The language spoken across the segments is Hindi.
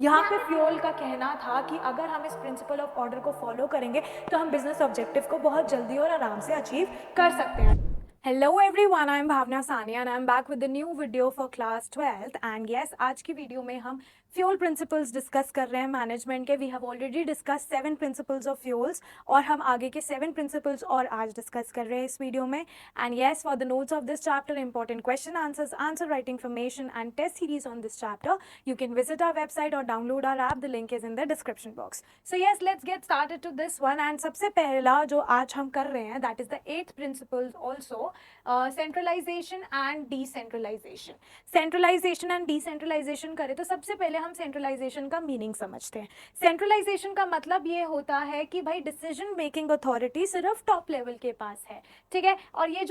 यहाँ पे फ्योल का कहना था कि अगर हम इस प्रिंसिपल ऑफ ऑर्डर को फॉलो करेंगे तो हम बिजनेस ऑब्जेक्टिव को बहुत जल्दी और आराम से अचीव कर सकते हैं. Hello everyone, I am Bhavna Sania and I am back with the new video for class 12th and yes, आज की वीडियो में हम फ्यूल प्रिंसिपल्स डिस्कस कर रहे हैं मैनेजमेंट के. We have already discuss 7 principles of Fayol's और हम आगे के 7 प्रिंसिपल्स और आज डिस्कस कर रहे हैं इस वीडियो में. And yes, for the notes of this chapter, important question answers, answer writing information and test series on this chapter, you can visit our website or download our app. The link is in the description box. So yes, let's get started to this one. And सबसे पहला जो आज हम कर रहे हैं, that is the 8th principle also, centralization and decentralization. Centralization and decentralization करें तो सबसे पहले हम centralization का मीनिंग समझते हैं. centralization का मतलब ये होता है कि भाई डिसीजन मेकिंग अथॉरिटी सिर्फ टॉप लेवल के पास है, ठीक है. और ये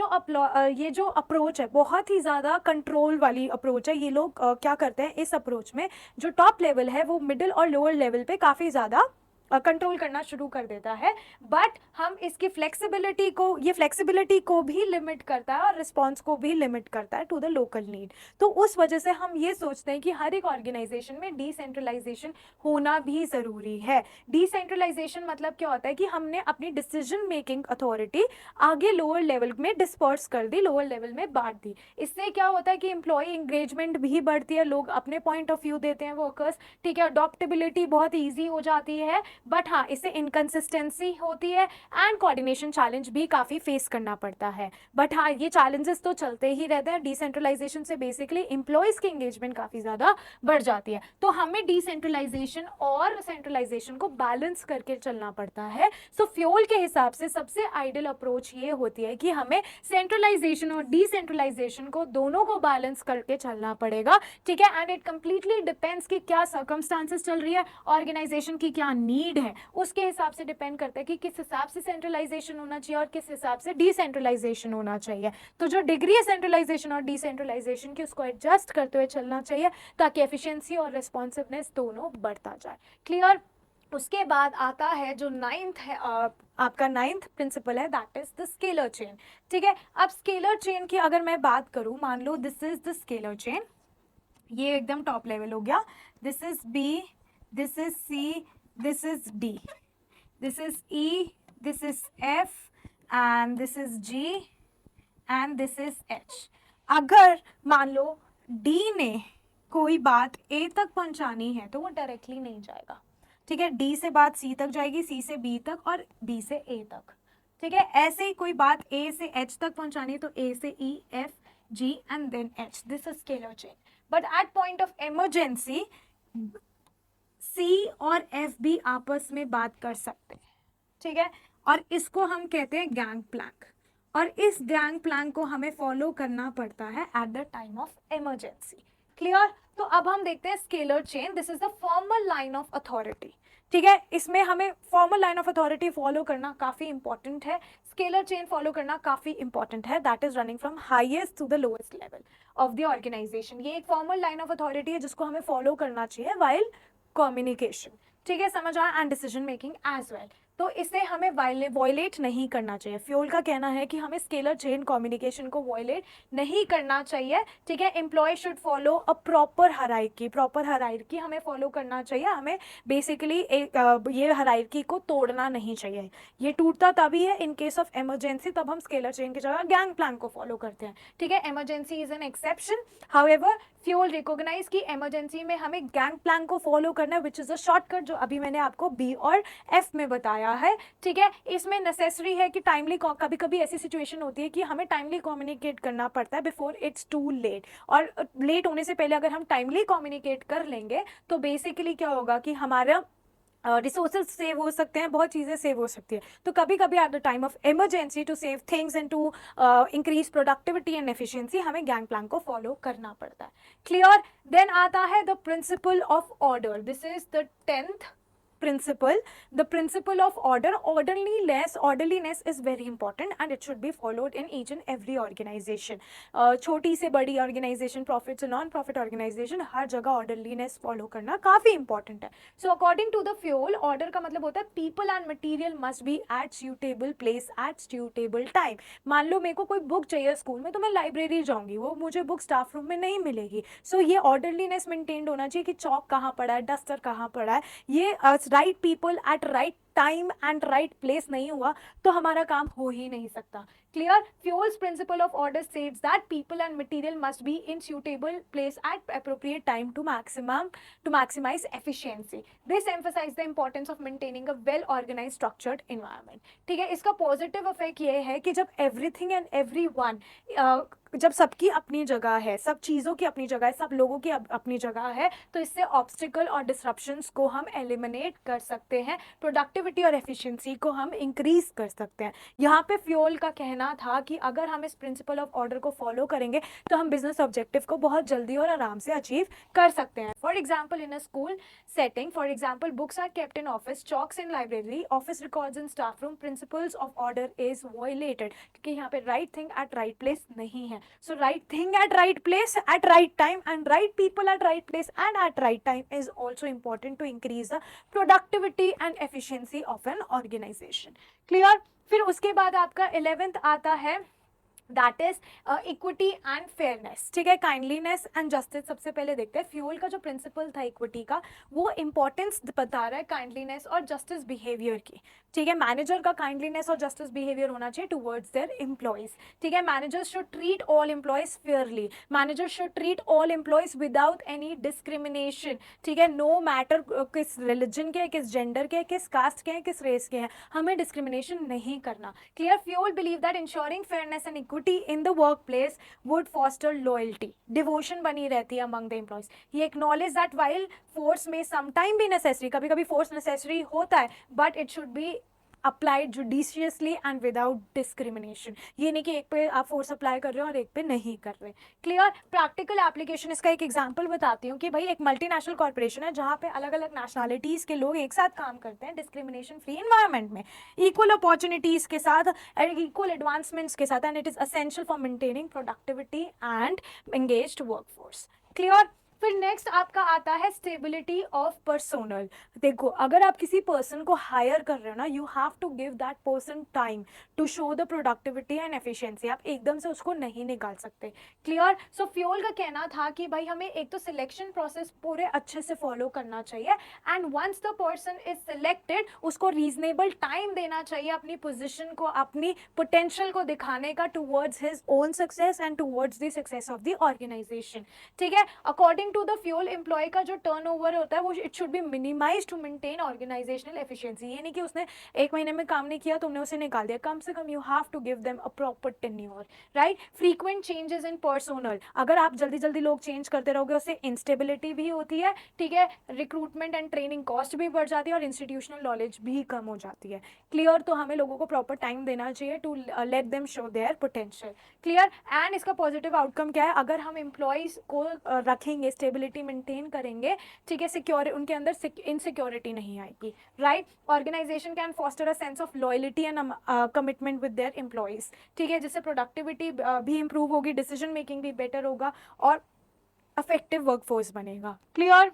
जो अप्रोच है बहुत ही ज़्यादा कंट्रोल वाली अप्रोच है. ये लोग क्या करते हैं इस अप्रोच में, जो टॉप लेवल है वो मिडिल और लोअर लेवल पे काफ़ी ज़्यादा कंट्रोल करना शुरू कर देता है. बट हम इसकी फ्लेक्सिबिलिटी को भी लिमिट करता है और रिस्पॉन्स को भी लिमिट करता है टू द लोकल नीड. तो उस वजह से हम ये सोचते हैं कि हर एक ऑर्गेनाइजेशन में डिसेंट्रलाइजेशन होना भी ज़रूरी है. डिसेंट्रलाइजेशन मतलब क्या होता है कि हमने अपनी डिसीजन मेकिंग अथॉरिटी आगे लोअर लेवल में डिस्पर्स कर दी, लोअर लेवल में बांट दी. इससे क्या होता है कि एम्प्लॉय इंगेजमेंट भी बढ़ती है, लोग अपने पॉइंट ऑफ व्यू देते हैं वर्कर्स, ठीक है. अडॉप्टेबिलिटी बहुत ईजी हो जाती है. बट हाँ, इससे इनकन्सिस्टेंसी होती है एंड कोऑर्डिनेशन चैलेंज भी काफ़ी फेस करना पड़ता है. बट हाँ, ये चैलेंजेस तो चलते ही रहते हैं. डिसेंट्रलाइजेशन से बेसिकली एम्प्लॉयज़ की इंगेजमेंट काफ़ी ज़्यादा बढ़ जाती है. तो हमें डिसेंट्रलाइजेशन और सेंट्रलाइजेशन को बैलेंस करके चलना पड़ता है. सो फ्यूल के हिसाब से सबसे आइडियल अप्रोच ये होती है कि हमें सेंट्रलाइजेशन और डिसेंट्रलाइजेशन को दोनों को बैलेंस करके चलना पड़ेगा, ठीक है. एंड इट कंप्लीटली डिपेंड्स कि क्या सर्कमस्टांसेस चल रही है, ऑर्गेनाइजेशन की क्या नीड है, उसके हिसाब से डिपेंड करता है कि किस हिसाब से सेंट्रलाइजेशन होना चाहिए और किस हिसाब से डिसेंट्रलाइजेशन होना चाहिए. तो जो डिग्री है सेंट्रलाइजेशन और डिसेंट्रलाइजेशन की, उसको एडजस्ट करते हुए चलना चाहिए ताकि एफिशिएंसी और रिस्पॉन्सिवनेस दोनों बढ़ता जाए. क्लियर. उसके बाद आता है जो नाइन्थ है, आपका नाइन्थ प्रिंसिपल है, that is the scalar chain, ठीक है. अब स्केलर चेन की अगर मैं बात करूं, मान लो this is the scalar chain, ये एकदम टॉप लेवल हो गया. This is B, this is C, this is D, this is E, this is F and this is G and this is H. अगर मान लो D ने कोई बात A तक पहुंचानी है तो वो डायरेक्टली नहीं जाएगा, ठीक है. D से बात C तक जाएगी, C से B तक और B से A तक, ठीक है. ऐसे ही कोई बात A से H तक पहुंचानी है तो A से E, F, G and then H. This is scalar chain. But at point of emergency C और F भी आपस में बात कर सकते हैं, ठीक है. और इसको हम कहते हैं गैंग प्लैंक. और इस गैंग प्लैंक को हमें फॉलो करना पड़ता है eight the time of emergency. Clear. तो अब हम देखते हैं scalar chain. This is the formal line of authority, ठीक है. इसमें हमें formal line of authority follow करना काफ़ी इंपॉर्टेंट है. स्केलर चेन फॉलो करना काफ़ी इंपॉर्टेंट है. That is running from highest to the lowest level of the organisation. ये एक फॉर्मल लाइन ऑफ अथॉरिटी है जिसको हमें फॉलो करना चाहिए वाइल कम्युनिकेशन, ठीक है. समझ आया. And decision making as well. तो इसे हमें वॉयलेट नहीं करना चाहिए. फ्यूल का कहना है कि हमें स्केलर चेन कम्युनिकेशन को वॉयलेट नहीं करना चाहिए, ठीक है. Employee should follow a proper hierarchy हमें फॉलो करना चाहिए. हमें बेसिकली ये हायरार्की को तोड़ना नहीं चाहिए. ये टूटता तभी है इन केस ऑफ इमरजेंसी, तब हम स्केलर चेन की जगह गैंग प्लान को फॉलो करते हैं, ठीक है. Emergency is an exception. However Fayol recognise की इमरजेंसी में हमें गैंग प्लान को फॉलो करना है, विच इज अ शॉर्टकट जो अभी मैंने आपको बी और एफ में बताया है, ठीक है. इसमें नेसेसरी है कि टाइमली, कभी कभी ऐसी सिचुएशन होती है कि हमें टाइमली कम्युनिकेट करना पड़ता है बिफोर इट्स टू लेट. और लेट होने से पहले अगर हम टाइमली कम्युनिकेट कर लेंगे तो बेसिकली क्या होगा कि हमारा रिसोर्सेज सेव हो सकते हैं, बहुत चीज़ें सेव हो सकती है. तो कभी कभी at the time of emergency to save things and to increase productivity and efficiency हमें गैंग प्लान को फॉलो करना पड़ता है. क्लियर. देन आता है the principle of order. This is the 10th principle, the principle of order. Orderliness is very important and it should be followed in each and every organization. छोटी से बड़ी organization, profit से non-profit organization, हर जगह orderliness follow करना काफ़ी important है. So according to the fuel, order का मतलब होता है people and material must be at suitable place at suitable time. मान लो मेरे को कोई बुक चाहिए स्कूल में तो मैं लाइब्रेरी जाऊंगी, वो मुझे बुक स्टाफ रूम में नहीं मिलेगी. सो ये ऑर्डरलीनेस मेंटेन्ड होना चाहिए कि चौक कहाँ पड़ा है, डस्टर कहाँ पड़ा है. ये right people at right time and right place नहीं हुआ तो हमारा काम हो ही नहीं सकता. Clear? Fuel's principle of order states that people and material must be in suitable place at appropriate time to maximize efficiency. This emphasizes the importance of maintaining a well organized structured environment. ठीक है, इसका पॉजिटिव इफेक्ट ये है कि जब एवरीथिंग एंड एवरीवन, जब सबकी अपनी जगह है, सब चीज़ों की अपनी जगह है, सब लोगों की अपनी जगह है, तो इससे ऑब्स्टिकल और डिस्ट्रप्शंस को हम एलिमिनेट कर सकते हैं, प्रोडक्टिविटी और एफिशिएंसी को हम इंक्रीज कर सकते हैं. यहाँ पे फ्यूल का कहना था कि अगर हम इस प्रिंसिपल ऑफ ऑर्डर को फॉलो करेंगे तो हम बिजनेस ऑब्जेक्टिव को बहुत जल्दी और आराम से अचीव कर सकते हैं. For example in a school setting, for example books are kept in office, chalks in library, office records in staff room, principles of order is violated, क्योंकि यहाँ पे right thing at right place नहीं है. So right thing at right place at right time and right people at right place and at right time is also important to increase the productivity and efficiency of an organization. Clear? फिर उसके बाद आपका 11th आता है, that is equity and fairness. ठीक है, काइंडलीनेस एंड जस्टिस. सबसे पहले देखते हैं फ्यूल का जो प्रिंसिपल था इक्विटी का, वो इंपॉर्टेंस बता रहा है काइंडलीनेस और जस्टिस बिहेवियर की. ठीक है, मैनेजर का काइंडलीनेस और जस्टिस बिहेवियर होना चाहिए टुवर्ड्स देयर एम्प्लॉयज. ठीक है, managers should treat all employees Fairlie, manager should treat all employees without any discrimination. ठीक है, नो मैटर किस रिलीजन के, किस जेंडर के, किस कास्ट के हैं, किस रेस के हैं, हमें डिस्क्रिमिनेशन नहीं करना. Clear? Fuel believe that ensuring fairness and in the workplace would foster loyalty. Devotion बनी रहती है among the employees. He acknowledge that while force may sometime be necessary, कभी कभी force necessary होता है, but it should be applied judiciously and without discrimination. ये नहीं कि एक पे आप फोर्स अप्लाई कर रहे हो और एक पे नहीं कर रहे. क्लियर? प्रैक्टिकल एप्लीकेशन, इसका एक एग्जांपल बताती हूँ कि भाई एक मल्टीनेशनल कॉर्पोरेशन है जहाँ पे अलग अलग नेशनैलिटीज़ के लोग एक साथ काम करते हैं डिस्क्रिमिनेशन फ्री एनवायरनमेंट में, इक्वल अपॉर्चुनिटीज़ के साथ, इक्वल एडवांसमेंट्स के साथ, and it is essential for maintaining productivity and engaged workforce. Clear? फिर नेक्स्ट आपका आता है स्टेबिलिटी ऑफ पर्सोनल. देखो, अगर आप किसी पर्सन को हायर कर रहे हो ना, you have to give that person time to show the productivity and efficiency. आप एकदम से उसको नहीं निकाल सकते. क्लियर? सो फ्यूल का कहना था कि भाई हमें एक तो सिलेक्शन प्रोसेस पूरे अच्छे से फॉलो करना चाहिए, and once the person is selected उसको रीजनेबल टाइम देना चाहिए अपनी पोजिशन को, अपनी पोटेंशियल को दिखाने का towards his own success and towards the success of the organisation. ठीक है, according to the Fayol employee का जो टर्नओवर होता है वो it should be minimise to maintain organisational efficiency. ये नहीं कि उसने एक महीने में काम नहीं किया तुमने उसे निकाल दिया. कम से कम you have to give them a proper tenure. Right? Frequent changes in personnel, अगर आप जल्दी जल्दी लोग चेंज करते रहोगे उससे इंस्टेबिलिटी भी होती है. ठीक है, रिक्रूटमेंट एंड ट्रेनिंग कॉस्ट भी बढ़ जाती है और इंस्टीट्यूशनल नॉलेज भी कम हो जाती है. क्लियर? तो हमें लोगों को प्रॉपर टाइम देना चाहिए to let them show their potential. Clear? And इसका पॉजिटिव आउटकम क्या है? अगर हम एम्प्लॉयज को रखेंगे, स्टेबिलिटी मेंटेन करेंगे, ठीक है, सिक्योर, उनके अंदर इनसिक्योरिटी नहीं आएगी. Right? Organisation can foster a sense of loyalty and commitment with their employees. ठीक है, जिससे प्रोडक्टिविटी भी इंप्रूव होगी, डिसीजन मेकिंग भी बेटर होगा और इफेक्टिव वर्कफोर्स बनेगा. Clear?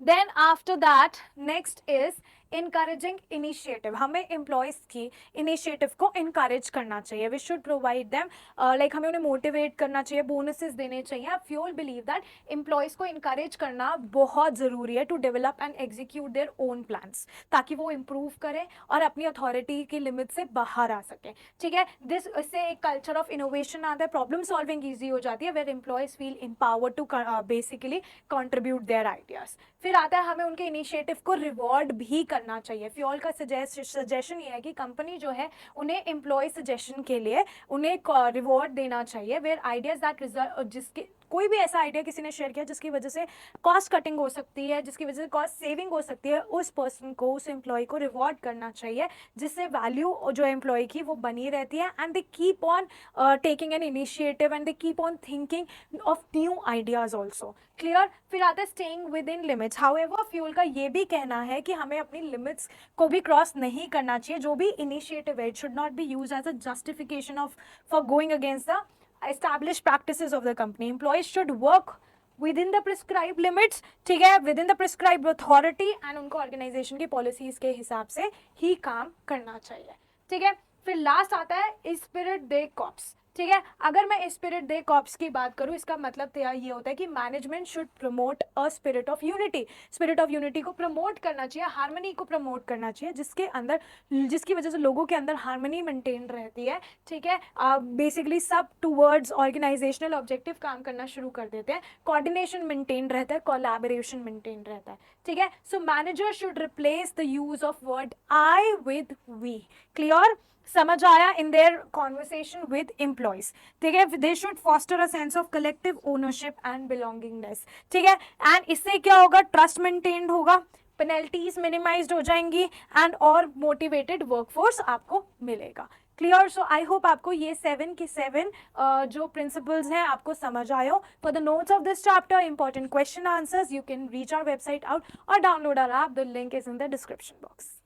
Then after that next is encouraging initiative. हमें एम्प्लॉयज़ की इनिशिएटिव को इनकरेज करना चाहिए. We should provide them, like हमें उन्हें मोटिवेट करना चाहिए, बोनसेस देने चाहिए. फ्यूल बिलीव दैट एम्प्लॉयज़ को इनकरेज करना बहुत ज़रूरी है to develop and execute their own plans, ताकि वो इम्प्रूव करें और अपनी अथॉरिटी की लिमिट से बाहर आ सकें. ठीक है, इससे एक कल्चर ऑफ इनोवेशन आता है, प्रॉब्लम सॉल्विंग ईजी हो जाती है, where employees feel empowered to basically contribute their ideas. फिर आता है हमें उनके इनिशिएटिव को रिवॉर्ड भी करना चाहिए. फ्यूल का सजेशन ये है कि कंपनी जो है उन्हें एम्प्लॉय सजेशन के लिए उन्हें रिवॉर्ड देना चाहिए, वेयर आइडियाज दैट रिजल्ट जिसके कोई भी ऐसा आइडिया किसी ने शेयर किया जिसकी वजह से कॉस्ट कटिंग हो सकती है, जिसकी वजह से कॉस्ट सेविंग हो सकती है, उस पर्सन को, उस एम्प्लॉय को रिवॉर्ड करना चाहिए, जिससे वैल्यू जो एम्प्लॉय की वो बनी रहती है and they keep on taking an initiative and they keep on thinking of new ideas also. Clear. फिर आता है staying with in limits. However fuel का ये भी कहना है कि हमें अपनी लिमिट्स को भी क्रॉस नहीं करना चाहिए। जो भी इनिशिएटिव है it should not be use as a justification of for going against the established practices of the company. Employees should work within the prescribed limits, ठीक है, within the prescribed authority, and उनको ऑर्गेनाइजेशन की पॉलिसीज के हिसाब से ही काम करना चाहिए, ठीक है। फिर लास्ट आता है स्पिरिट दे कॉप्स, ठीक है। अगर मैं स्पिरिट दे कॉप्स की बात करूं, इसका मतलब ये होता है कि management should promote a spirit of unity. Spirit of unity को प्रमोट करना चाहिए, हार्मनी को प्रमोट करना चाहिए, जिसके अंदर, जिसकी वजह से लोगों के अंदर हार्मनी मेंटेन रहती है, ठीक है। बेसिकली सब टूवर्ड्स ऑर्गेनाइजेशनल ऑब्जेक्टिव काम करना शुरू कर देते हैं, कोऑर्डिनेशन मेंटेन रहता है, कोलैबोरेशन मेंटेन रहता है, ठीक है। So manager should replace the use of word I with we. Clear, समझ आया? In their conversation with employees, ठीक है। They should foster a sense of collective ownership and belongingness, ठीक है। एंड इससे क्या होगा? ट्रस्ट मेंटेन्ड होगा, पेनल्टीज मिनिमाइज्ड हो जाएंगी एंड और मोटिवेटेड वर्कफोर्स आपको मिलेगा। क्लियर। सो आई होप आपको ये 7 के 7 जो प्रिंसिपल्स हैं आपको समझ आए हो। For the notes of this chapter, important question answers, you can reach our website out और download our app. The link is in the description box.